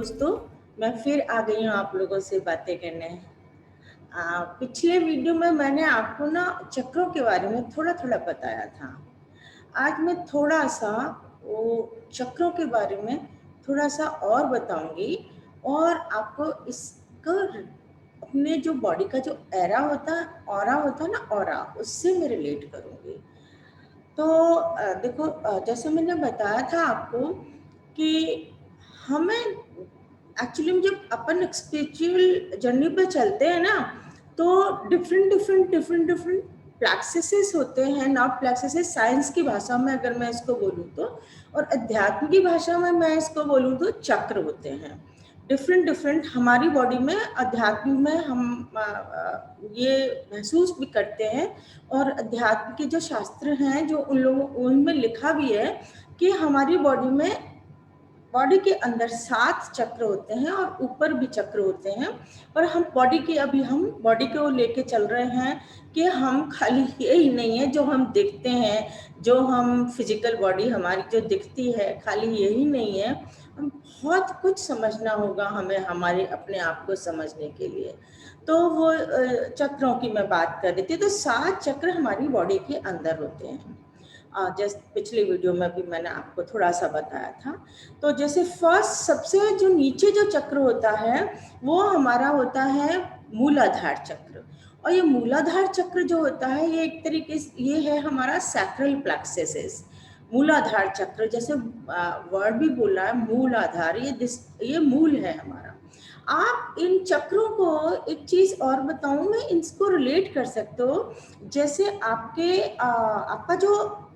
दोस्तों, मैं फिर आ गई हूँ आप लोगों से बातें करने। पिछले वीडियो में मैंने आपको ना चक्रों के बारे में थोड़ा-थोड़ा बताया था। आज मैं थोड़ा-सा वो चक्रों के बारे में थोड़ा-सा और बताऊँगी और आपको इसको अपने जो बॉडी का जो ऑरा होता है ना ऑरा, उससे मैं रिलेट करूँगी। तो देखो जैसे मैंने बताया था आपको कि हमें एक्चुअली में जब अपन स्पिरिचुअल जर्नी पे चलते हैं ना, तो डिफरेंट प्लेक्सिसेस होते हैं, नॉट प्लेक्सिसेस साइंस की भाषा में अगर मैं इसको बोलूँ तो, और अध्यात्म की भाषा में मैं इसको बोलूँ तो चक्र होते हैं। डिफरेंट हमारी बॉडी में अध्यात्म में हम ये महसूस भी करते हैं, और अध्यात्म के जो शास्त्र हैं जो उनमें लिखा भी है कि हमारी बॉडी के अंदर 7 चक्र होते हैं और ऊपर भी चक्र होते हैं। और हम बॉडी को लेके चल रहे हैं कि हम खाली ये ही नहीं है जो हम दिखते हैं, जो हम फिजिकल बॉडी हमारी जो दिखती है, खाली यही नहीं है। हम बहुत कुछ समझना होगा हमें हमारे अपने आप को समझने के लिए। तो वो चक्रों की मैं बात कर रही थी। तो 7 चक्र हमारी बॉडी के अंदर होते हैं। जैसे पिछली वीडियो में भी मैंने आपको थोड़ा सा बताया था। तो जैसे फर्स्ट सबसे जो नीचे जो चक्र होता है वो हमारा होता है मूलाधार चक्र। और ये मूलाधार चक्र जो होता है ये एक तरीके से ये है हमारा सैक्रल प्लेक्सस। मूलाधार चक्र जैसे वर्ड भी बोल रहा है मूलाधार, ये मूल है हमारा। आप इन चक्रों को एक चीज और बताऊं, मैं इसको रिलेट कर सकते हो जैसे आपका जो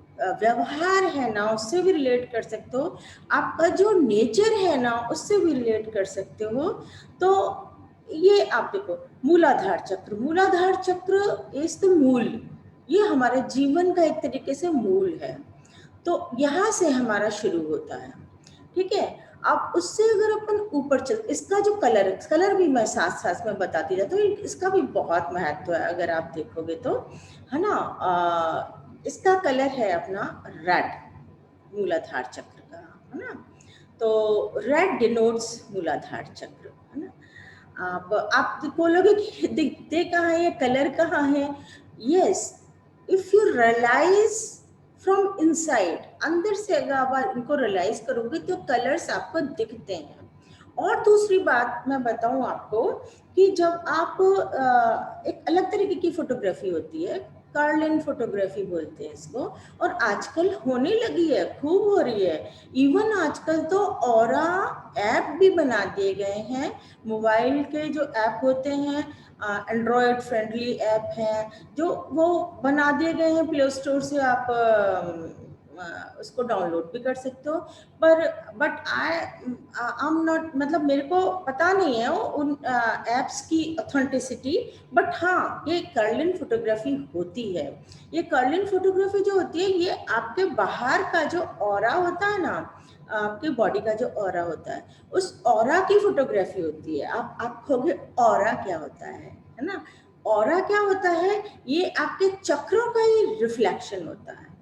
व्यवहार है ना उससे भी रिलेट कर सकते हो, आपका जो नेचर है ना उससे भी रिलेट कर सकते हो। तो ये आप देखो मूलाधार चक्र इज द मूल, ये हमारे जीवन का एक तरीके से मूल है। तो यहाँ से हमारा शुरू होता है, ठीक है। अब उससे अगर अपन ऊपर चल, इसका जो कलर भी मैं साथ साथ में बताती जाती हूँ, इसका भी बहुत महत्व है अगर आप देखोगे तो, है ना। इसका कलर है अपना रेड, मूलाधार चक्र का, है ना। तो रेड डिनोट्स मूलाधार चक्र, है ना। आप बोलोगे कि दिखते कहाँ है, ये कलर कहाँ है। Yes, if you realise from inside, अंदर से अगर आप इनको रियलाइज करोगे तो कलर्स आपको दिखते हैं। और दूसरी बात मैं बताऊं आपको कि जब आप एक अलग तरीके की फोटोग्राफी होती है, कार्लिन फोटोग्राफी बोलते हैं इसको, और आजकल होने लगी है, खूब हो रही है। इवन आजकल तो ऑरा ऐप भी बना दिए गए हैं, मोबाइल के जो ऐप होते हैं, एंड्रॉयड फ्रेंडली ऐप हैं जो वो बना दिए गए हैं, प्ले स्टोर से आप उसको डाउनलोड भी कर सकते हो। बट आई एम नॉट, मतलब मेरे को पता नहीं है उन एप्स की ऑथेंटिसिटी, बट हाँ ये कर्लिन फोटोग्राफी होती है। ये कर्लिन फोटोग्राफी जो होती है ये आपके बाहर का जो ऑरा होता है ना, आपके बॉडी का जो ऑरा होता है उस ऑरा की फोटोग्राफी होती है। आप कहोगे ऑरा क्या होता है ना। ऑरा क्या होता है, ये आपके चक्रों का ही रिफ्लेक्शन होता है।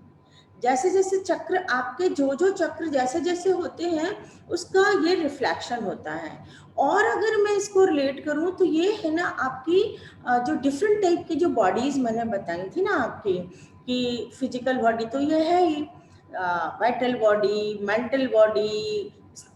जैसे जैसे चक्र आपके जो चक्र जैसे जैसे होते हैं उसका ये रिफ्लेक्शन होता है। और अगर मैं इसको रिलेट करूं तो ये है ना आपकी जो डिफरेंट टाइप की जो बॉडीज मैंने बताई थी ना आपकी, कि फिजिकल बॉडी तो ये है ही, vital body, mental body,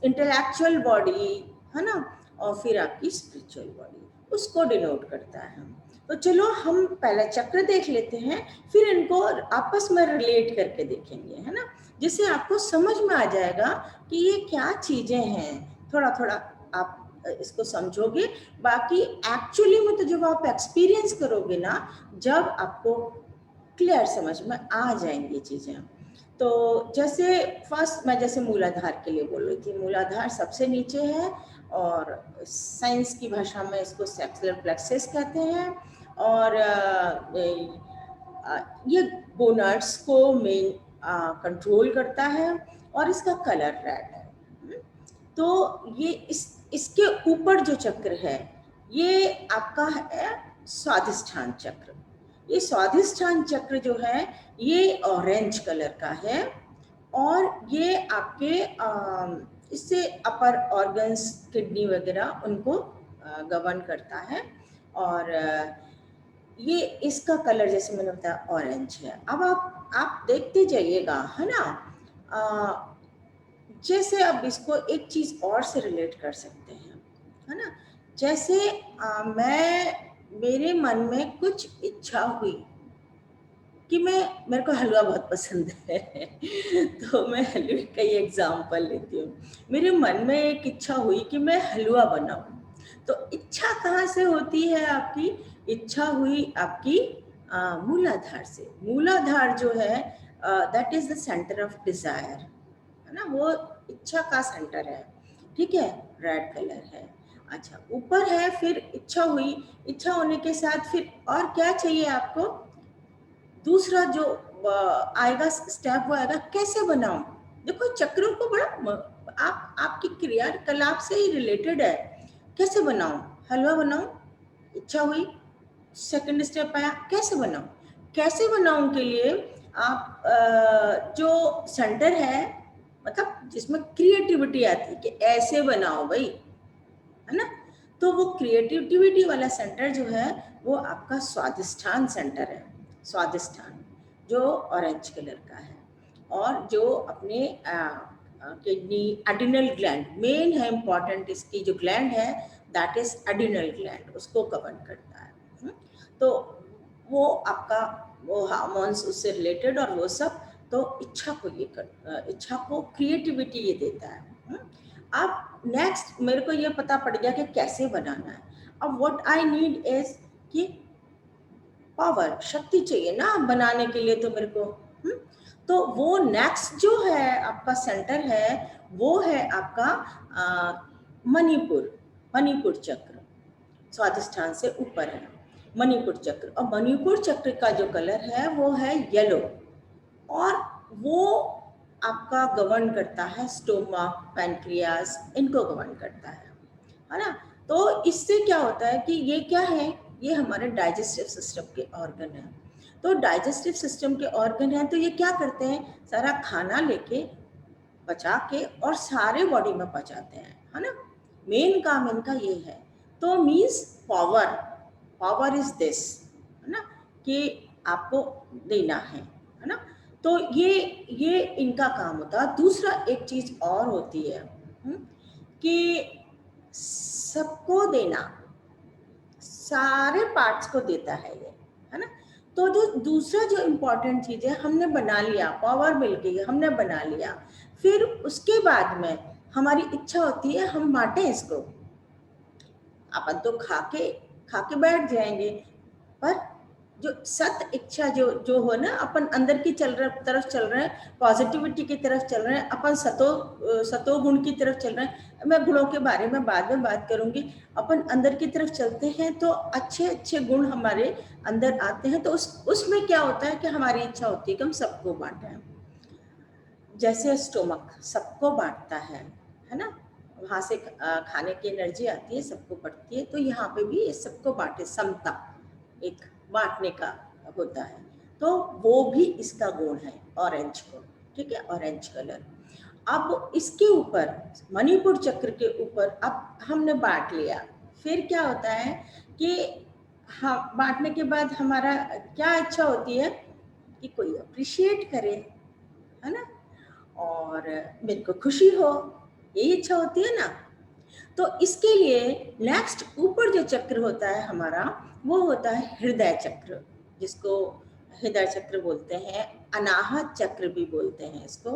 intellectual body, है ना, और फिर आपकी स्पिरिचुअल बॉडी, उसको डिनोट करता है। तो चलो हम पहले चक्र देख लेते हैं, फिर इनको आपस में रिलेट करके देखेंगे, है ना, जिससे आपको समझ में आ जाएगा कि ये क्या चीजें हैं। थोड़ा थोड़ा आप इसको समझोगे, बाकी एक्चुअली में तो जब आप एक्सपीरियंस करोगे ना, जब आपको क्लियर समझ में आ जाएंगी चीजें। तो जैसे फर्स्ट मैं जैसे मूलाधार के लिए बोल रही थी, मूलाधार सबसे नीचे है और साइंस की भाषा में इसको सेक्सुलर प्लेक्सस कहते हैं। और ये गोनाड्स को मेन कंट्रोल करता है और इसका कलर रेड है। तो ये इसके ऊपर जो चक्र है ये आपका है स्वाधिष्ठान चक्र। ये स्वाधिष्ठान चक्र जो है ये ऑरेंज कलर का है, और ये आपके इससे अपर ऑर्गन्स, किडनी वगैरह उनको गवर्न करता है। और ये इसका कलर जैसे मैंने बताया ऑरेंज है। अब आप देखते जाइएगा, है ना। जैसे अब इसको एक चीज और से रिलेट कर सकते हैं, है ना। जैसे मेरे मन में कुछ इच्छा हुई कि मेरे को हलवा बहुत पसंद है तो मैं हलवे का ही एग्जाम्पल लेती हूँ। मेरे मन में एक इच्छा हुई कि मैं हलवा बनाऊं। तो इच्छा कहाँ से होती है आपकी? इच्छा हुई आपकी मूलाधार से। मूलाधार जो है that is the centre of desire, है ना। वो इच्छा का सेंटर है, ठीक है। रेड कलर है। अच्छा, ऊपर है, फिर इच्छा हुई। इच्छा होने के साथ फिर और क्या चाहिए आपको? दूसरा जो आएगा स्टेप, वो आएगा कैसे बनाऊं। देखो चक्रों को बड़ा आपकी क्रियाकलाप से ही रिलेटेड है। कैसे बनाऊं? हलवा बनाऊं, इच्छा हुई। सेकंड स्टेप आया कैसे बनाऊं। कैसे बनाऊं के लिए आप जो सेंटर है, मतलब जिसमें क्रिएटिविटी आती है कि ऐसे बनाओ भाई, है ना। तो वो क्रिएटिविटी वाला सेंटर जो है वो आपका स्वादिष्ठान सेंटर है। स्वादिष्ठान जो ऑरेंज कलर का है। और जो अपने किडनी एडिनल ग्लैंड मेन है, इंपॉर्टेंट इसकी जो ग्लैंड है दैट इज एडिनल ग्लैंड, उसको कवर करता है। तो वो आपका वो हार्मोन्स उससे रिलेटेड और वो सब। तो इच्छा को इच्छा को क्रिएटिविटी ये देता है। अब नेक्स्ट मेरे को ये पता पड़ गया कि कैसे बनाना है। अब व्हाट आई नीड इज कि पावर, शक्ति चाहिए ना बनाने के लिए तो मेरे को। तो वो नेक्स्ट जो है आपका सेंटर है, वो है आपका मणिपुर। मणिपुर चक्र स्वादिष्ठान से ऊपर है मणिपुर चक्र। और मणिपुर चक्र का जो कलर है वो है येलो। और वो आपका गवर्न करता है स्टोमक, पैनक्रियास, इनको गवर्न करता है ना। तो इससे क्या होता है कि ये क्या है? ये हमारे डाइजेस्टिव सिस्टम के ऑर्गन है। तो डाइजेस्टिव सिस्टम के ऑर्गन है तो ये क्या करते हैं? सारा खाना लेके पचा के और सारे बॉडी में पचाते हैं, है ना। मेन काम इनका ये है। तो means power, power is this, है ना, कि आपको देना है ना। तो ये इनका काम होता है। दूसरा एक चीज और होती है कि सबको देना, सारे पार्ट्स को देता है ये, है ना। तो जो दूसरा जो इम्पोर्टेंट चीज है, हमने बना लिया, पावर मिल गई, हमने बना लिया। फिर उसके बाद में हमारी इच्छा होती है हम बांटे इसको। अपन तो खा के बैठ जाएंगे, पर जो सत इच्छा जो जो हो ना, अपन अंदर की तरफ चल रहे हैं, पॉजिटिविटी की तरफ चल रहे हैं, अपन सतो गुण की तरफ चल रहे हैं। मैं गुणों के बारे में बाद में बात करूंगी। अपन अंदर की तरफ चलते हैं तो अच्छे अच्छे गुण हमारे अंदर आते हैं। तो उसमें क्या होता है कि हमारी इच्छा होती है कि हम सबको बांटें। जैसे स्टोमक सबको बांटता है ना। वहां से खाने की एनर्जी आती है, सबको बढ़ती है। तो यहाँ पे भी सबको बांटे, समता, एक बांटने का होता है। तो वो भी इसका गुण है ऑरेंज को, ठीक है, ऑरेंज कलर। अब इसके ऊपर मणिपुर चक्र के ऊपर अब हमने बांट लिया। फिर क्या होता है कि हाँ, बांटने के बाद हमारा क्या इच्छा होती है कि कोई अप्रिशिएट करे, है ना, और मेरे को खुशी हो, यही इच्छा होती है ना। तो इसके लिए नेक्स्ट ऊपर जो चक्र होता है हमारा, वो होता है हृदय चक्र, जिसको हृदय चक्र बोलते हैं, अनाहत चक्र भी बोलते हैं इसको।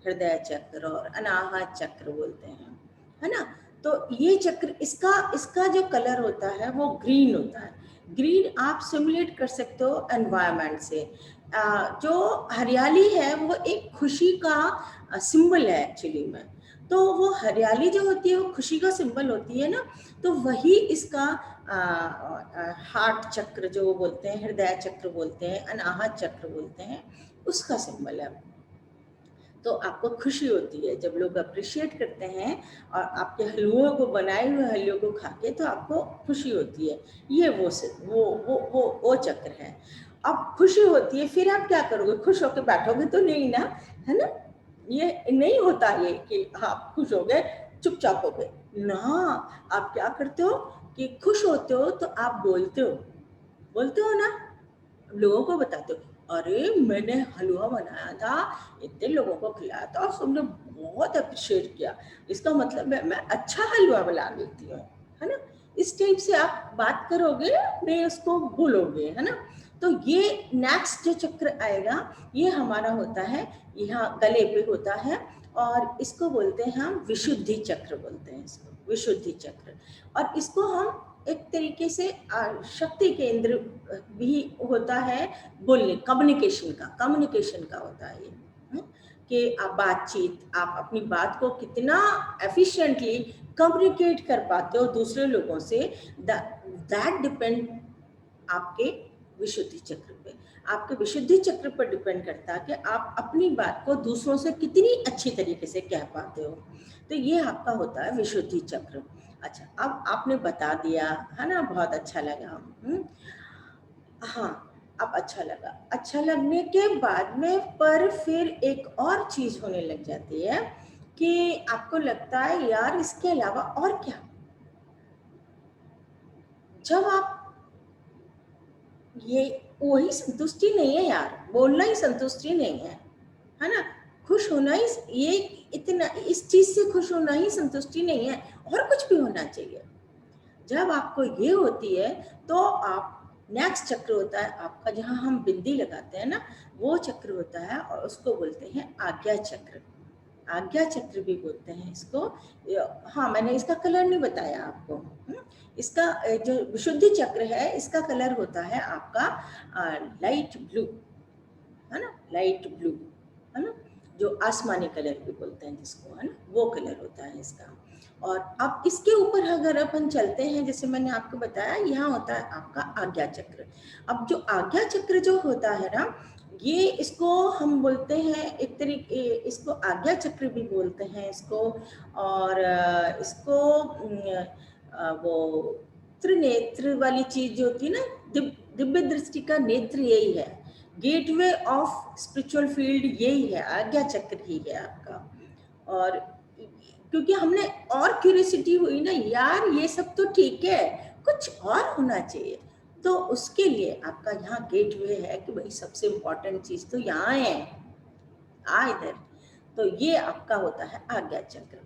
हृदय चक्र और अनाहत चक्र बोलते हैं, है ना। तो ये चक्र, इसका इसका जो कलर होता है वो ग्रीन होता है। ग्रीन आप सिमुलेट कर सकते हो एनवायरनमेंट से। जो हरियाली है वो एक खुशी का सिंबल है एक्चुअली में। तो वो हरियाली जो होती है वो खुशी का सिंबल होती है ना। तो वही इसका हार्ट चक्र जो बोलते हैं, हृदय चक्र बोलते हैं, अनाहत चक्र बोलते हैं, उसका सिंबल है। तो आपको खुशी होती है जब लोग अप्रिशिएट करते हैं और आपके हलवों को, बनाए हुए हलवों को खा के, तो आपको खुशी होती है। ये वो चक्र है। अब खुशी होती है, फिर आप क्या करोगे? खुश होकर बैठोगे तो नहीं ना, है ना। ये नहीं होता ये कि आप खुश हो गए, चुपचाप हो गए ना। आप क्या करते हो कि खुश होते हो तो आप बोलते हो ना, लोगों को बताते हो, अरे मैंने हलवा बनाया था, इतने लोगों को खिलाया था और सबने बहुत अप्रिशिएट किया, इसका मतलब है मैं अच्छा हलवा बना लेती हूँ, है ना। इस टाइप से आप बात करोगे, नहीं उसको बोलोगे, है ना। तो ये नेक्स्ट जो चक्र आएगा ये हमारा होता है, यहाँ गले पे होता है, और इसको बोलते हैं हम विशुद्धि चक्र बोलते हैं इसको, विशुद्धि चक्र। और इसको हम एक तरीके से शक्ति केंद्र भी होता है, बोलने कम्युनिकेशन का होता है ये, कि आप बातचीत, आप अपनी बात को कितना एफिशिएंटली कम्युनिकेट कर पाते हो दूसरे लोगों से, दैट डिपेंड आपके विशुद्धि चक्र पे, आपके विशुद्धि चक्र पर डिपेंड करता है कि आप अपनी बात को दूसरों से कितनी अच्छी तरीके से कह पाते हो। तो ये आपका होता है विशुद्धि चक्र। अच्छा, अब आपने बता दिया है ना, बहुत अच्छा लगा। हाँ, अब अच्छा लगा, अच्छा लगने के बाद में पर फिर एक और चीज होने लग जाती है कि आपको लगता है यार इसके अलावा और क्या। जब आप ये वही संतुष्टि नहीं है यार, बोलना ही संतुष्टि नहीं है ना। खुश होना ही, ये इतना इस चीज से खुश होना ही संतुष्टि नहीं है, और कुछ भी होना चाहिए। जब आपको ये होती है तो आप, नेक्स्ट चक्र होता है आपका, जहां हम बिंदी लगाते हैं ना, वो चक्र होता है और उसको बोलते हैं आज्ञा चक्र। आज्ञा चक्र भी बोलते हैं इसको। हाँ, मैंने इसका कलर नहीं बताया आपको। इसका जो विशुद्धि चक्र है इसका कलर होता है आपका लाइट ब्लू, है ना, लाइट ब्लू, है ना, जो आसमानी कलर भी बोलते हैं जिसको, है ना, वो कलर होता है इसका। और अब इसके ऊपर अगर अपन चलते हैं, जैसे मैंने आपको बताया, यहाँ होता है आपका आज्ञा चक्र। अब जो आज्ञा चक्र जो होता है ना, ये इसको हम बोलते हैं एक तरीके, इसको आज्ञा चक्र भी बोलते हैं इसको। और इसको वो त्रिनेत्र वाली चीज जो होती है ना, दिव्य दृष्टि का नेत्र यही है, गेटवे ऑफ स्पिरिचुअल फील्ड यही है, आज्ञा चक्र ही है आपका। और क्योंकि हमने और क्यूरियोसिटी हुई ना यार, ये सब तो ठीक है, कुछ और होना चाहिए, तो उसके लिए आपका यहाँ गेटवे है कि भाई सबसे इम्पोर्टेंट चीज तो यहाँ है, आ इधर। तो ये आपका होता है आज्ञा चक्र।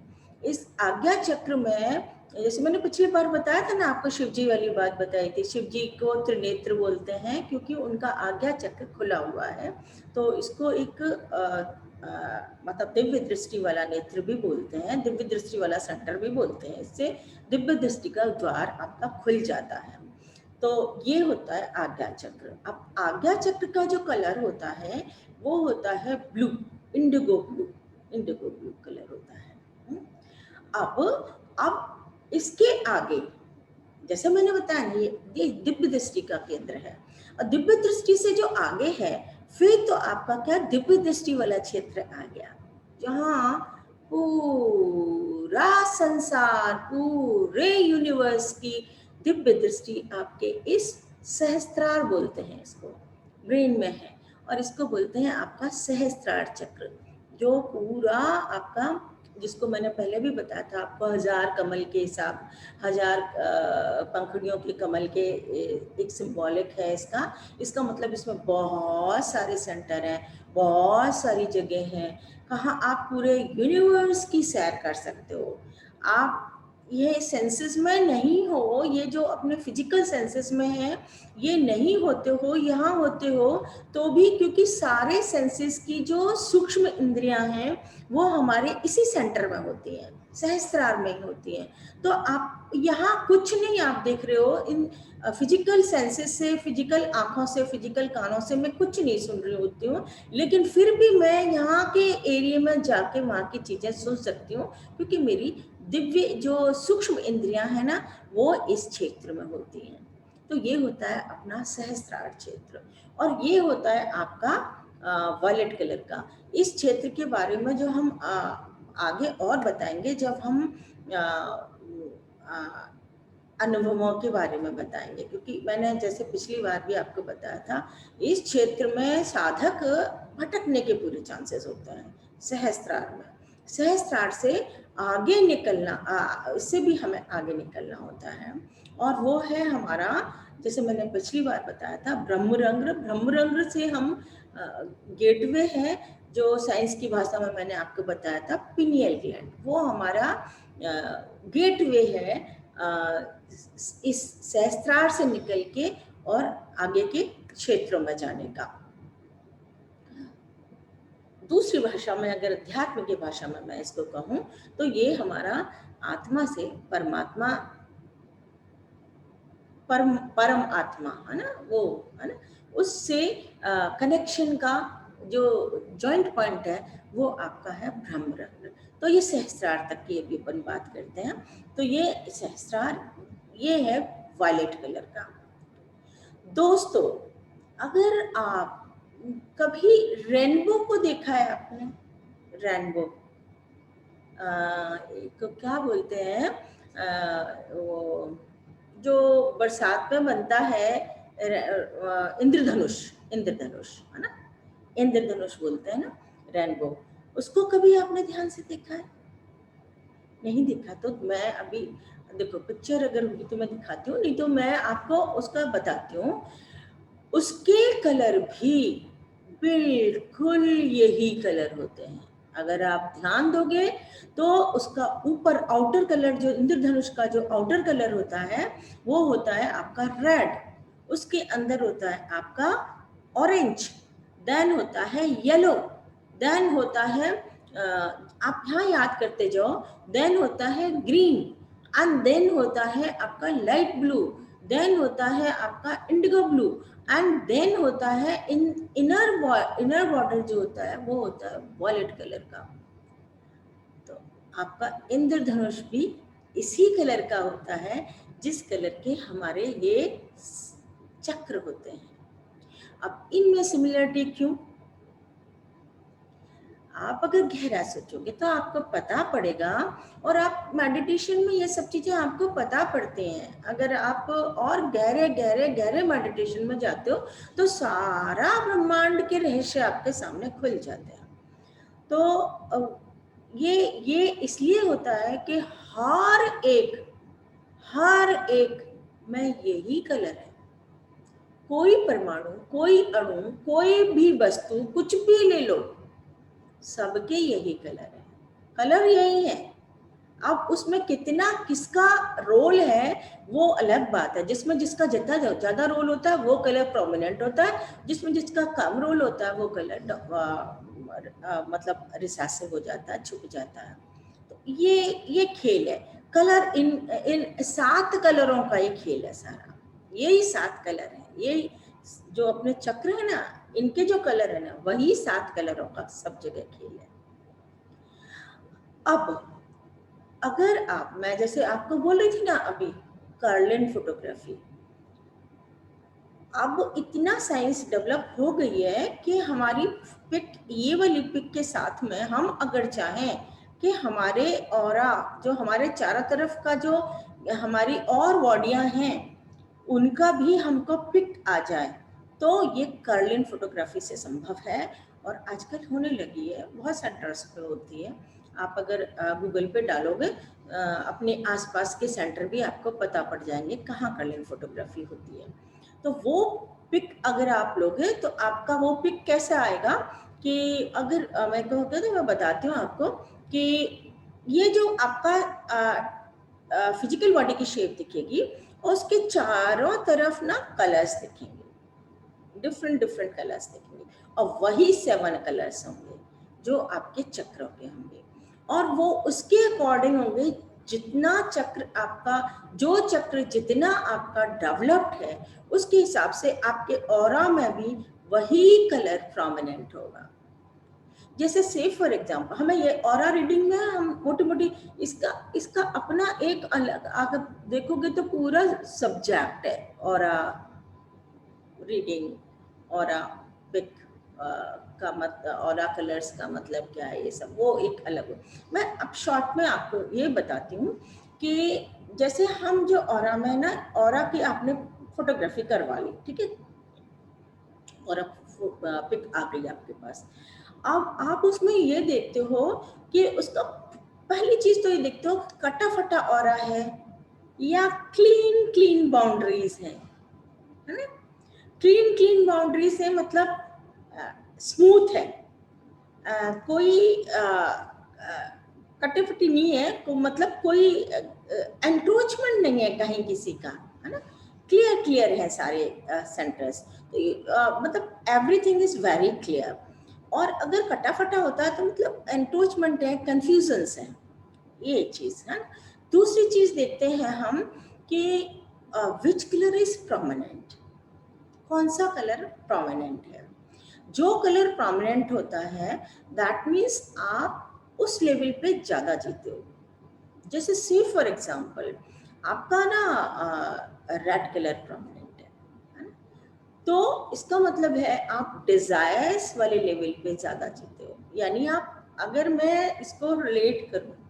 इस आज्ञा चक्र में, जैसे मैंने पिछली बार बताया था ना आपको, शिव जी वाली बात बताई थी, शिव जी को त्रिनेत्र बोलते हैं क्योंकि उनका आज्ञा चक्र खुला हुआ है। तो इसको एक मतलब दिव्य दृष्टि वाला नेत्र भी बोलते हैं, दिव्य दृष्टि वाला सेंटर भी बोलते हैं, इससे दिव्य दृष्टि का द्वार आपका खुल जाता है। तो ये होता है आज्ञा चक्र। अब आज्ञा चक्र का जो कलर होता है वो होता है blue, Indigo blue, Indigo blue colour होता है। अब इसके आगे, जैसे मैंने बताया, ये दिव्य दृष्टि का केंद्र है, और दिव्य दृष्टि से जो आगे है फिर तो आपका क्या, दिव्य दृष्टि वाला क्षेत्र आ गया, जहां पूरा संसार, पूरे यूनिवर्स की दिव्य दृष्टि आपके इस सहस्त्रार बोलते हैं इसको, ब्रेन में है, और इसको बोलते हैं आपका सहस्त्रार चक्र, जो पूरा आपका, जिसको मैंने पहले भी बताया था आपको, 1000 कमल के हिसाब, 1000 पंखुड़ियों के कमल के एक सिंबॉलिक है इसका। इसका मतलब इसमें बहुत सारे सेंटर हैं, बहुत सारी जगह हैं, कहाँ आप पूरे यूनिवर्स की सैर कर सकते हो। आप ये सेंसेस में नहीं हो, ये जो अपने फिजिकल सेंसेस में है ये नहीं होते हो, यहाँ होते हो तो भी, क्योंकि सारे सेंसेस की जो सूक्ष्म इंद्रियां हैं वो हमारे इसी सेंटर में होती हैं, सहस्त्रार में ही होती हैं। तो आप यहाँ कुछ नहीं आप देख रहे हो, इन फिजिकल सेंसेस से, फिजिकल आंखों से, फिजिकल कानों से मैं कुछ नहीं सुन रही होती हूँ, लेकिन फिर भी मैं यहाँ के एरिया में जाके वहाँ की चीजें सुन सकती हूँ, क्योंकि मेरी दिव्य जो सूक्ष्म इंद्रियां है ना वो इस क्षेत्र में होती हैं। तो ये होता है अपना सहस्त्रार क्षेत्र। और ये होता है आपका वायलेट कलर का। इस क्षेत्र के बारे में जो हम आगे और बताएंगे जब हम अनुभवों के बारे में बताएंगे, क्योंकि मैंने जैसे पिछली बार भी आपको बताया था, इस क्षेत्र में साधक भटकने के पूरे चांसेस होते हैं, सहस्त्रार में। सहस्त्रार से आगे निकलना, इससे भी हमें आगे निकलना होता है, और वो है हमारा, जैसे मैंने पिछली बार बताया था, ब्रह्मरंध्र। ब्रह्मरंध्र से हम गेटवे है, जो साइंस की भाषा में मैंने आपको बताया था पिनियल ग्लैंड, वो हमारा गेटवे है इस सहस्त्रार से निकल के और आगे के क्षेत्रों में जाने का। दूसरी भाषा में, अगर अध्यात्म की भाषा में मैं इसको कहूँ, तो ये हमारा आत्मा से परमात्मा, परम आत्मा है ना, वो है ना, उससे कनेक्शन का जो जॉइंट पॉइंट है वो आपका है ब्रह्मरंध्र। तो ये सहस्त्रार तक की अभी अपन बात करते हैं। तो ये सहस्त्रार, ये है वायलेट कलर का। दोस्तों, अगर आप कभी रेनबो को देखा है आपने, रेनबो को क्या बोलते हैं, वो जो बरसात में बनता है, इंद्रधनुष, इंद्रधनुष है ना, इंद्रधनुष बोलते हैं ना रेनबो। उसको कभी आपने ध्यान से देखा है? नहीं देखा तो मैं अभी देखो, पिक्चर अगर होगी तो मैं दिखाती हूँ, नहीं तो मैं आपको उसका बताती हूँ। उसके कलर भी बिल्कुल यही कलर होते हैं। अगर आप ध्यान दोगे तो उसका ऊपर आउटर कलर, जो इंद्रधनुष का जो आउटर कलर होता है, वो होता है आपका रेड, उसके अंदर होता है आपका ऑरेंज, देन होता है येलो, देन होता है आप यहाँ याद करते जाओ, देन होता है ग्रीन, एंड देन होता है आपका लाइट ब्लू, देन होता है आपका इंडिगो ब्लू, एंड देन होता है इनर बॉर्डर जो होता है वो होता है वॉयलेट कलर का। तो आपका इंद्रधनुष भी इसी कलर का होता है जिस कलर के हमारे ये चक्र होते हैं। अब इनमें सिमिलरिटी क्यों? आप अगर गहरा सोचोगे तो आपको पता पड़ेगा, और आप मेडिटेशन में ये सब चीजें आपको पता पड़ती हैं। अगर आप और गहरे गहरे गहरे मेडिटेशन में जाते हो तो सारा ब्रह्मांड के रहस्य आपके सामने खुल जाते हैं। तो ये इसलिए होता है कि हर एक में यही कलर है। कोई परमाणु, कोई अणु, कोई भी वस्तु, कुछ भी ले लो, सबके यही कलर है, कलर यही है। अब उसमें कितना किसका रोल है वो अलग बात है। जिसमें जिसका जितना ज्यादा रोल होता है वो कलर प्रोमिनेंट होता है, जिसमें जिसका कम रोल होता है वो कलर मतलब रिसेसिव हो जाता है, छुप जाता है। तो ये खेल है, कलर इन 7 कलरों का ये खेल है सारा। यही 7 कलर है, ये जो अपने चक्र है ना, इनके जो कलर है ना, वही 7 कलरों का सब जगह खेल है। अब अगर आप, मैं जैसे आपको बोल रही थी ना अभी, कार्लिन फोटोग्राफी, अब इतना साइंस डेवलप हो गई है कि हमारी पिक, ये वाली पिक के साथ में हम अगर चाहें कि हमारे ऑरा, जो हमारे चारों तरफ का जो हमारी और बॉडियां हैं, उनका भी हमको पिक आ जाए, तो ये कार्लिन फोटोग्राफी से संभव है। और आजकल होने लगी है, बहुत सेंटर्स पे होती है। आप अगर गूगल पे डालोगे, अपने आसपास के सेंटर भी आपको पता पड़ जाएंगे कहाँ कार्लिन फोटोग्राफी होती है। तो वो पिक अगर आप लोगे तो आपका वो पिक कैसे आएगा कि अगर मैं कहूँगा तो मैं बताती हूँ आपको कि ये जो आपका फिजिकल बॉडी की शेप दिखेगी, उसके चारों तरफ ना कलर्स दिखेंगे, डिफरेंट डिफरेंट कलर्स दिखेंगे, और वही 7 कलर्स होंगे जो आपके चक्रों के होंगे, और वो उसके अकॉर्डिंग होंगे। जितना चक्र आपका, जो चक्र जितना आपका डेवलप्ड है, उसके हिसाब से आपके ऑरा में भी वही कलर प्रोमिनेंट होगा। जैसे से फॉर एग्जांपल, हमें ये ऑरा रीडिंग में हम मोटी मोटी इसका अपना एक अलग, अगर देखोगे तो पूरा सब्जेक्ट है ऑरा रीडिंग, ऑरा पिक का मतलब, ऑरा कलर्स का मतलब क्या है, ये सब वो एक अलग हो। मैं अब शॉर्ट में आपको ये बताती हूँ कि जैसे हम जो ऑरा में ना, ऑरा की आपने फोटोग्राफी करवा ली, ठीक है, और पिक आ गई आपके पास। अब आप उसमें ये देखते हो कि उसका पहली चीज तो ये देखते हो कटा फटा ऑरा है या क्लीन क्लीन बाउंड्रीज है ना। क्लीन क्लीन बाउंड्रीज है मतलब स्मूथ है, कोई कटे फटी नहीं है, मतलब कोई एंक्रोचमेंट नहीं है कहीं किसी का, है ना। क्लियर क्लियर है सारे सेंटर्स, तो मतलब एवरीथिंग इज वेरी क्लियर। और अगर कटा फटा होता है तो मतलब एंक्रोचमेंट है, कंफ्यूजन्स है, ये चीज है। दूसरी चीज देखते हैं हम कि विच कलर इज प्रोमिनेंट, कौन सा कलर प्रोमिनेंट है। जो कलर प्रोमिनेंट होता है दैट मीन्स आप उस लेवल पे ज्यादा जीते हो। जैसे सी फॉर एग्जाम्पल आपका ना रेड कलर प्रोमिनेंट है ना, तो इसका मतलब है आप डिजायर्स वाले लेवल पे ज्यादा जीते हो। यानी आप, अगर मैं इसको रिलेट करूं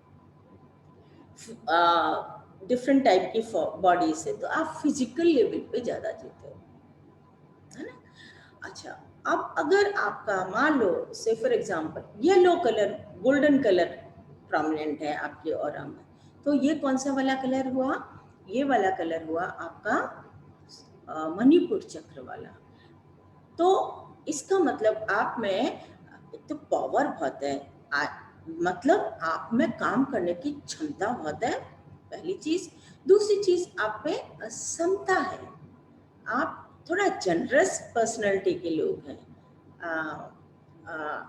डिफरेंट टाइप की बॉडी से, तो आप फिजिकल लेवल पे ज्यादा जीते हो, है ना। अच्छा, अब अगर आपका मान लो से for example yellow colour, golden colour prominent है आपके ऑरा में, तो ये कौन सा वाला कलर हुआ, ये वाला कलर हुआ आपका मणिपुर चक्र वाला। तो इसका मतलब आप में एक तो पावर बहुत है, मतलब आप में काम करने की क्षमता बहुत है, पहली चीज। दूसरी चीज आप में समता है, आप थोड़ा जनरस पर्सनालिटी के लोग हैं। आ,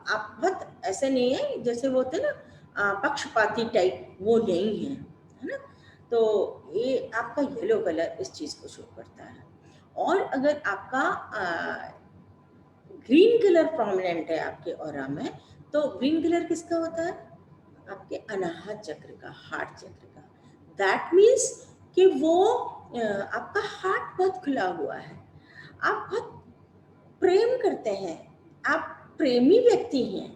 आप बहुत ऐसे नहीं है जैसे वो होते ना पक्षपाती टाइप, वो नहीं है ना। तो ये आपका येलो कलर इस चीज को शो करता है। और अगर आपका ग्रीन कलर प्रोमिनेंट है आपके ऑरा में, तो ग्रीन कलर किसका होता है, आपके अनाहत चक्र का, हार्ट चक्र का। दैट मीन्स कि वो आपका हार्ट बहुत खुला हुआ है, आप बहुत प्रेम करते हैं, आप प्रेमी व्यक्ति हैं,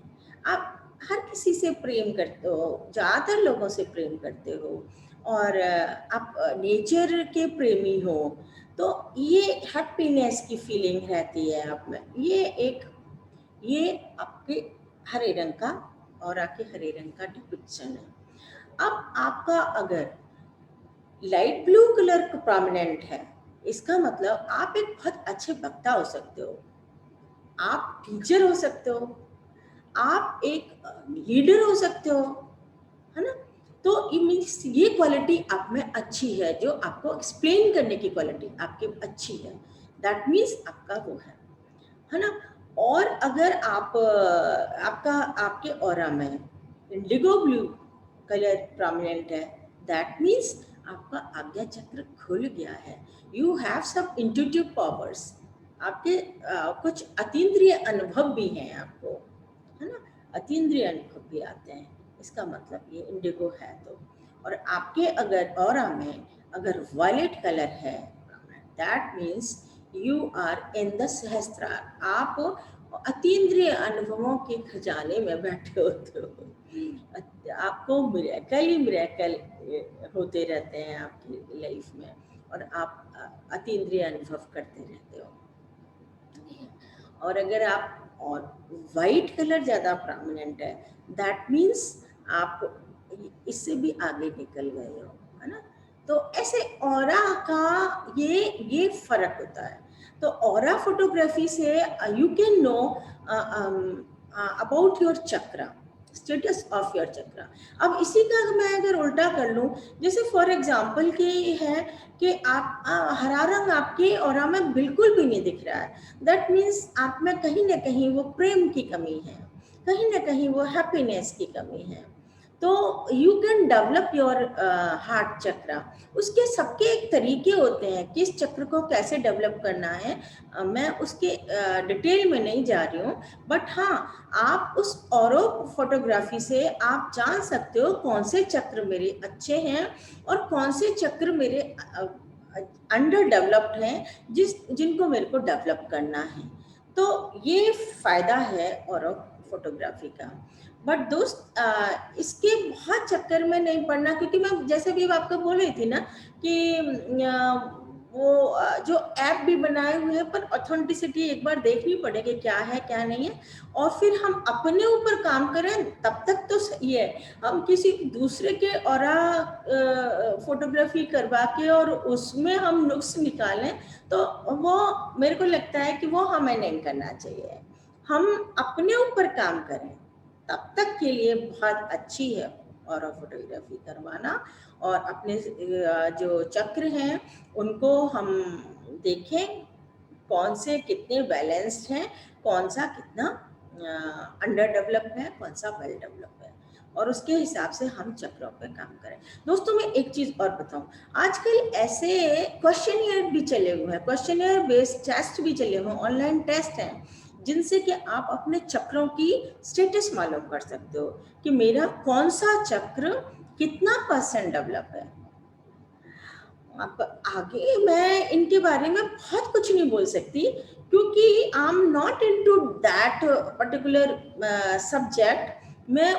आप हर किसी से प्रेम करते हो, ज़्यादातर लोगों से प्रेम करते हो, और आप नेचर के प्रेमी हो, तो ये हैप्पीनेस की फीलिंग रहती है आप में। ये आपके हरे रंग का, और आपके हरे रंग का डिपिक्शन है। अब आपका अगर लाइट ब्लू कलर का प्रोमिनेंट है, इसका मतलब आप एक बहुत अच्छे वक्ता हो सकते हो, आप टीचर हो सकते हो, आप एक लीडर हो सकते हो, है ना। तो ये मीन्स ये क्वालिटी आप में अच्छी है, जो आपको एक्सप्लेन करने की क्वालिटी आपकी अच्छी है, दैट मीन्स आपका वो है ना। और अगर आप आपका आपके ऑरा में इंडिगो ब्लू कलर प्रोमिनेंट है, दैट मीन्स आपका आज्ञा चक्र खुल गया है, you have some intuitive powers, आपके कुछ अतीन्द्रिय अनुभव भी हैं आपको, है ना। अतीन्द्रिय अनुभव भी आते हैं, इसका मतलब ये इंडिगो है तो। और आपके अगर ऑरा में अगर वायलेट कलर है, that means you are in the Sahasrara, आप अतीन्द्रिय अनुभवों के खजाने में बैठे होते हो। आपको मिरेकल ही मिरेकल होते रहते हैं आपकी लाइफ में, और आप अतीन्द्रिय अनुभव करते रहते हो। और अगर आप और वाइट कलर ज़्यादा प्रोमिनेंट है, दैट मीन्स आप इससे भी आगे निकल गए हो, है ना। तो ऐसे ऑरा का ये फर्क होता है। तो ऑरा फोटोग्राफी से you can know about your chakra, status of your chakra. अब इसी का मैं अगर उल्टा कर लूँ, जैसे फॉर एग्जाम्पल कि है कि आप हरा रंग आपके ऑरा में बिल्कुल भी नहीं दिख रहा है, दैट मीन्स आप में कहीं ना कहीं वो प्रेम की कमी है, कहीं ना कहीं वो हैप्पीनेस की कमी है। तो you can develop your heart chakra. उसके सबके एक तरीके होते हैं, किस चक्र को कैसे डेवलप करना है, मैं उसके डिटेल में नहीं जा रही हूँ, बट हाँ, आप उस ऑरो फोटोग्राफी से आप जान सकते हो कौन से चक्र मेरे अच्छे हैं और कौन से चक्र मेरे अंडर डेवलप्ड हैं, जिनको मेरे को डेवलप करना है। तो ये फायदा है ऑरो फोटोग्राफी का। बट दोस्त इसके बहुत चक्कर में नहीं पड़ना, क्योंकि मैं जैसे भी आपको बोल रही थी ना कि जो ऐप भी बनाए हुए हैं, पर ऑथेंटिसिटी एक बार देखनी पड़ेगी क्या है क्या नहीं है, और फिर हम अपने ऊपर काम करें तब तक तो सही है। हम किसी दूसरे के ऑरा फोटोग्राफी करवा के और उसमें हम नुक्स निकालें तो वो मेरे को लगता है कि वो हमें नहीं करना चाहिए। हम अपने ऊपर काम करें तब तक के लिए बहुत अच्छी है ऑरा फोटोग्राफी करवाना। और अपने जो चक्र हैं उनको हम देखें कौन से कितने बैलेंस्ड हैं, कौन सा कितना अंडर डेवलप है, कौन सा वेल डेवलप है, और उसके हिसाब से हम चक्रों पे काम करें। दोस्तों मैं एक चीज और बताऊं, आजकल ऐसे क्वेश्चनियर भी चले हुए हैं, क्वेश्चनियर बेस्ड टेस्ट भी चले हुए हैं, ऑनलाइन टेस्ट हैं जिनसे कि आप अपने चक्रों की स्टेटस मालूम कर सकते हो कि मेरा कौन सा चक्र कितना % डेवलप है। अब आगे मैं इनके बारे में बहुत कुछ नहीं बोल सकती क्योंकि I am not into that particular subject. मैं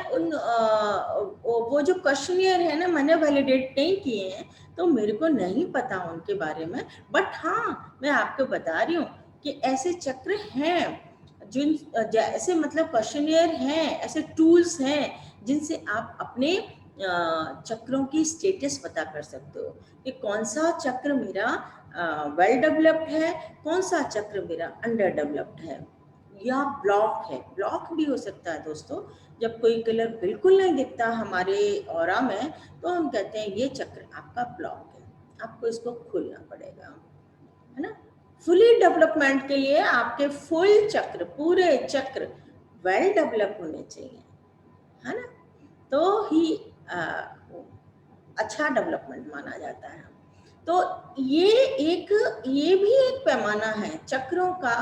वो जो क्वेश्चनियर है ना मैंने वैलिडेट नहीं किए हैं तो मेरे को नहीं पता उनके बारे में। बट हाँ मैं आपको बता रही हूँ कि ऐसे चक्र हैं जिन जैसे मतलब क्वेश्चनियर हैं, ऐसे टूल्स हैं जिनसे आप अपने चक्रों की स्टेटस पता कर सकते हो कि कौन सा चक्र मेरा वेल डेवलप्ड है, कौन सा चक्र मेरा अंडर डेवलप्ड है या ब्लॉक है। ब्लॉक भी हो सकता है दोस्तों, जब कोई कलर बिल्कुल नहीं दिखता हमारे ऑरा में तो हम कहते हैं ये चक्र आपका ब्लॉक है, आपको इसको खोलना पड़ेगा, है ना। फुली डेवलपमेंट के लिए आपके फुल चक्र, पूरे चक्र वेल डेवलप होने चाहिए, है ना, तो ही अच्छा डेवलपमेंट माना जाता है। तो ये भी एक पैमाना है चक्रों का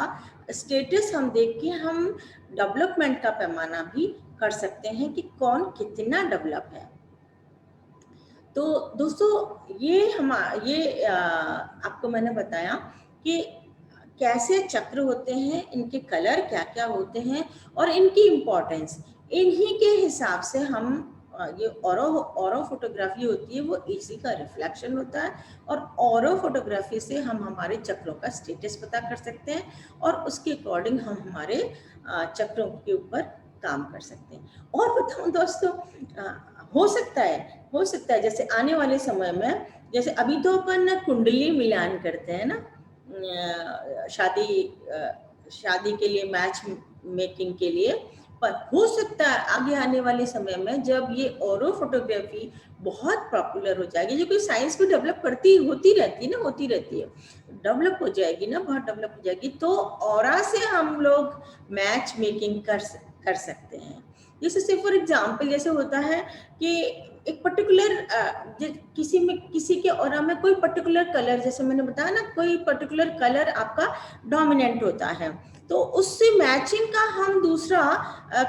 स्टेटस हम देख के हम डेवलपमेंट का पैमाना भी कर सकते हैं कि कौन कितना डेवलप है। तो दोस्तों ये आपको मैंने बताया कि कैसे चक्र होते हैं, इनके कलर क्या क्या होते हैं और इनकी इम्पोर्टेंस, इन्हीं के हिसाब से हम ये ऑरो फोटोग्राफी होती है वो इसी का रिफ्लेक्शन होता है। और ऑरो फोटोग्राफी से हम हमारे चक्रों का स्टेटस पता कर सकते हैं और उसके अकॉर्डिंग हम हमारे चक्रों के ऊपर काम कर सकते हैं। और बताऊं दोस्तों, हो सकता है जैसे आने वाले समय में, जैसे अभी तो अपन कुंडली मिलान करते हैं ना, शादी के लिए, मैच मेकिंग के लिए, पर हो सकता है आगे आने वाले समय में जब ये ऑरो फोटोग्राफी बहुत पॉपुलर हो जाएगी, जो कि साइंस भी डेवलप होती रहती है, डेवलप हो जाएगी ना, बहुत डेवलप हो जाएगी, तो ऑरा से हम लोग मैच मेकिंग कर सकते हैं। जैसे से फॉर एग्जाम्पल जैसे होता है कि एक पर्टिकुलर किसी के ऑरा में कोई पर्टिकुलर कलर, जैसे मैंने बताया ना, कोई पर्टिकुलर कलर आपका डोमिनेंट होता है तो उससे मैचिंग का हम दूसरा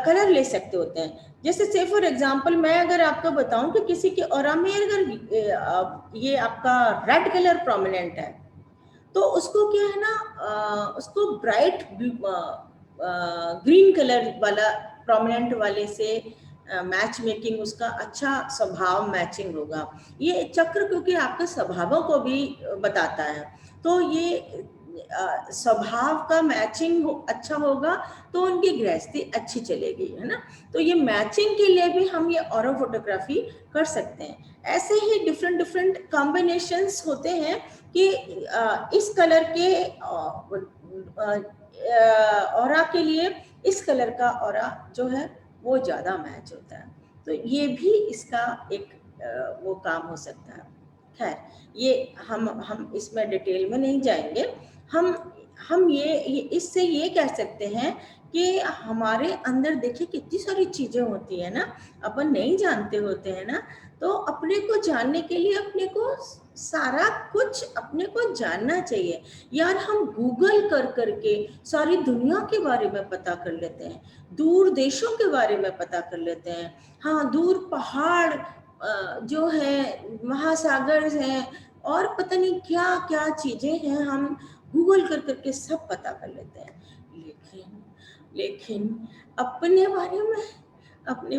कलर ले सकते होते हैं। जैसे से फॉर एग्जांपल मैं अगर आपको बताऊं कि किसी के ऑरा में अगर ये आपका रेड कलर प्रोमिनेंट है तो उसको क्या है ना, उसको ब्राइट ग्रीन कलर वाला प्रोमिनेंट वाले से मैच मेकिंग, उसका अच्छा स्वभाव मैचिंग होगा। ये चक्र क्योंकि आपके स्वभावों को भी बताता है, तो ये स्वभाव का मैचिंग अच्छा होगा तो उनकी गृहस्थी अच्छी चलेगी, है ना। तो ये मैचिंग के लिए भी हम ये ऑरो फोटोग्राफी कर सकते हैं। ऐसे ही डिफरेंट डिफरेंट कॉम्बिनेशंस होते हैं कि इस कलर के ऑरा के लिए इस कलर का ऑरा जो है वो ज्यादा मैच होता है, तो ये भी इसका एक वो काम हो सकता है। खैर ये हम इसमें डिटेल में नहीं जाएंगे। हम ये इससे ये कह सकते हैं कि हमारे अंदर देखिए कितनी सारी चीजें होती है ना, अपन नहीं जानते होते हैं ना, तो अपने को जानने के लिए अपने को सारा कुछ अपने को जानना चाहिए यार। हम गूगल कर करके सारी दुनिया के बारे में पता कर लेते हैं, दूर देशों के बारे में पता कर लेते हैं, हाँ दूर पहाड़ जो है, महासागर हैं, और पता नहीं क्या क्या चीजें हैं, हम गूगल कर करके सब पता कर लेते हैं। लेकिन अपने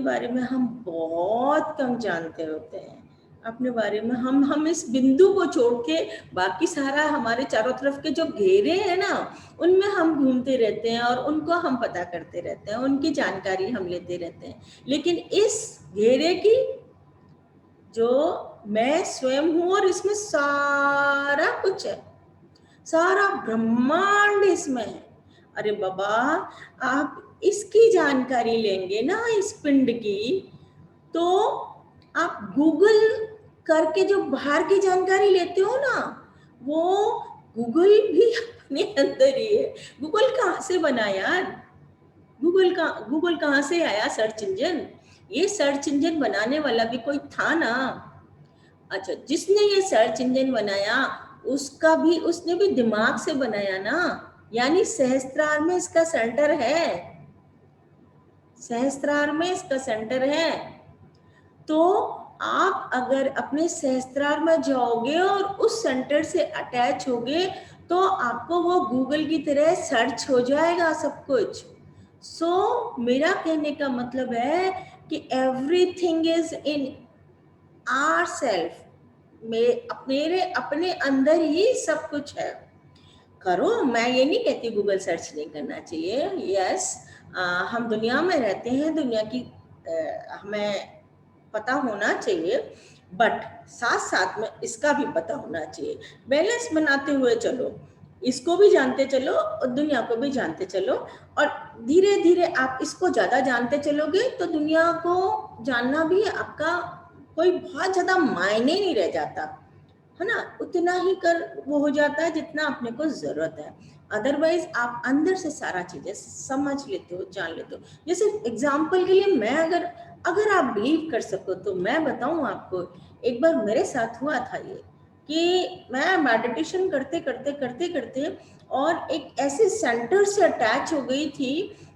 बारे में हम बहुत कम जानते होते हैं। अपने बारे में हम इस बिंदु को छोड़ के बाकी सारा हमारे चारों तरफ के जो घेरे हैं ना, उनमें हम घूमते रहते हैं और उनको हम पता करते रहते हैं, उनकी जानकारी हम लेते रहते हैं। लेकिन इस घेरे की जो मैं स्वयं हूं और इसमें सारा कुछ है, सारा ब्रह्मांड इसमें है। अरे बाबा, आप इसकी जानकारी लेंगे ना, इस पिंड की, तो आप गूगल करके जो बाहर की जानकारी लेते हो ना, वो गूगल भी अपने अंदर ही है। गूगल कहाँ से बना यार? गूगल कहाँ से आया सर्च इंजन? ये सर्च इंजन बनाने वाला भी कोई था ना। अच्छा, जिसने ये सर्च इंजन बनाया उसका भी, उसने भी दिमाग से बनाया ना, यानी सहस्त्रार में इसका सेंटर है, सहस्त्रार में इसका सेंटर है। तो आप अगर अपने सहस्त्रार में जाओगे और उस सेंटर से अटैच होगे, तो आपको वो गूगल की तरह सर्च हो जाएगा सब कुछ। मेरा कहने का मतलब है कि everything is in our self, मेरे अपने अंदर ही सब कुछ है। करो, मैं ये नहीं कहती गूगल सर्च नहीं करना चाहिए। यस, हम दुनिया में रहते हैं, दुनिया की हमें पता होना चाहिए, बट साथ साथ में इसका भी पता होना चाहिए। बैलेंस बनाते हुए चलो, इसको भी जानते चलो और दुनिया को भी जानते चलो, और धीरे धीरे आप इसको ज्यादा जानते चलोगे तो दुनिया को जानना भी आपका कोई बहुत ज्यादा मायने नहीं रह जाता है ना। उतना ही कर वो हो जाता है जितना अपने को जरूरत है। अदरवाइज आप अंदर से सारा चीजें समझ लेते हो, जान लेते हो। जैसे एग्जाम्पल के लिए मैं अगर आप बिलीव कर सको तो मैं बताऊं आपको, एक बार मेरे साथ हुआ था ये, कि मैं मेडिटेशन करते करते करते करते और एक ऐसे सेंटर से अटैच हो गई थी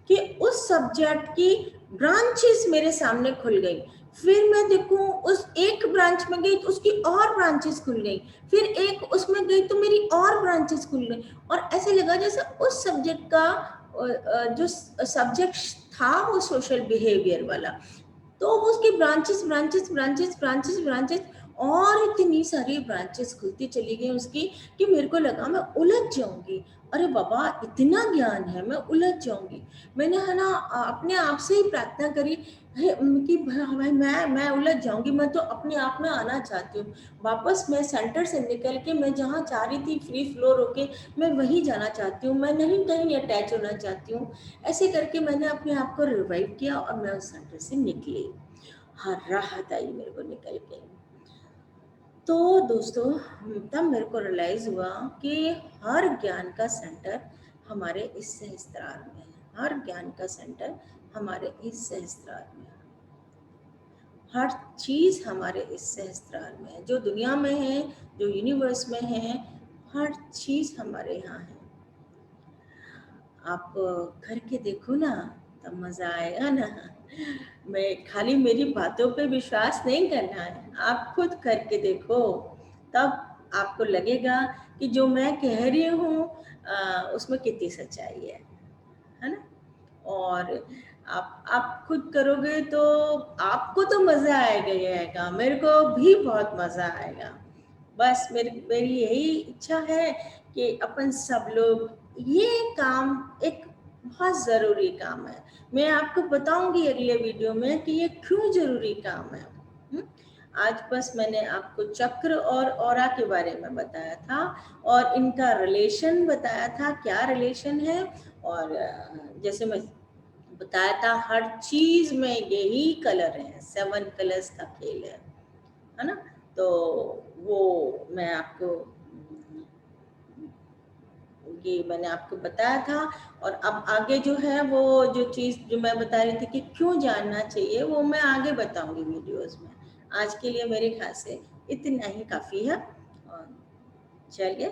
कि उस सब्जेक्ट की ब्रांचेस मेरे सामने खुल गई। फिर मैं देखूं, उस एक ब्रांच में गई तो उसकी और ब्रांचेस खुल गई, फिर एक उसमें गई तो मेरी और ब्रांचेस खुल गई, और ऐसे लगा जैसे उस सब्जेक्ट का जो सब्जेक्ट था वो सोशल बिहेवियर वाला, तो उसकी branches branches branches branches branches और इतनी सारी ब्रांचेस खुलती चली गई उसकी, कि मेरे को लगा मैं उलझ जाऊंगी। अरे बाबा, इतना ज्ञान है, मैं उलझ जाऊंगी। मैंने है ना अपने आप से ही प्रार्थना करी कि भाई मैं उलझ जाऊंगी, मैं तो अपने आप में आना चाहती हूँ वापस। मैं सेंटर से निकल के मैं जहाँ चाह रही थी फ्री फ्लोर होके, मैं वहीं जाना चाहती हूँ, मैं नहीं कहीं अटैच होना चाहती हूँ। ऐसे करके मैंने अपने आप को रिवाइव किया और मैं उस सेंटर से निकली। हाँ, राहत आई मेरे को निकल के। तो दोस्तों, तब मेरे को रियलाइज हुआ कि हर ज्ञान का सेंटर हमारे इस सहस्त्रार में है, हर ज्ञान का सेंटर हमारे इस सहस्त्रार में है, हर चीज हमारे इस सहस्त्रार में है, जो दुनिया में है, जो यूनिवर्स में है, हर चीज हमारे यहाँ है। आप करके देखो ना, तब मजा आएगा ना। मैं खाली मेरी बातों पे विश्वास नहीं करना है, आप खुद करके देखो, तब आपको लगेगा कि जो मैं कह रही हूँ उसमें कितनी सच्चाई है ना। और आप खुद करोगे तो आपको तो मजा आएगा ही आएगा, मेरे को भी बहुत मजा आएगा। बस मेरी यही इच्छा है कि अपन सब लोग ये काम, एक बहुत ज़रूरी काम है। मैं आपको बताऊंगी अगले वीडियो में कि ये क्यों ज़रूरी काम है। आज बस मैंने आपको चक्र और ऑरा के बारे में बताया था और इनका रिलेशन बताया था, क्या रिलेशन है। और जैसे मैं बताया था, हर चीज में यही कलर है, 7 कलर्स का खेल है ना। तो वो मैं आपको, ये मैंने आपको बताया था। और अब आगे जो है, वो जो चीज़ जो मैं बता रही थी कि क्यों जानना चाहिए, वो मैं आगे बताऊंगी वीडियोस में। आज के लिए मेरे ख्याल से इतना ही काफ़ी है। और चलिए,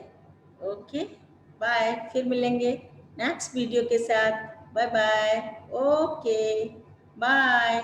ओके, बाय, फिर मिलेंगे नेक्स्ट वीडियो के साथ। Bye bye, okay, bye.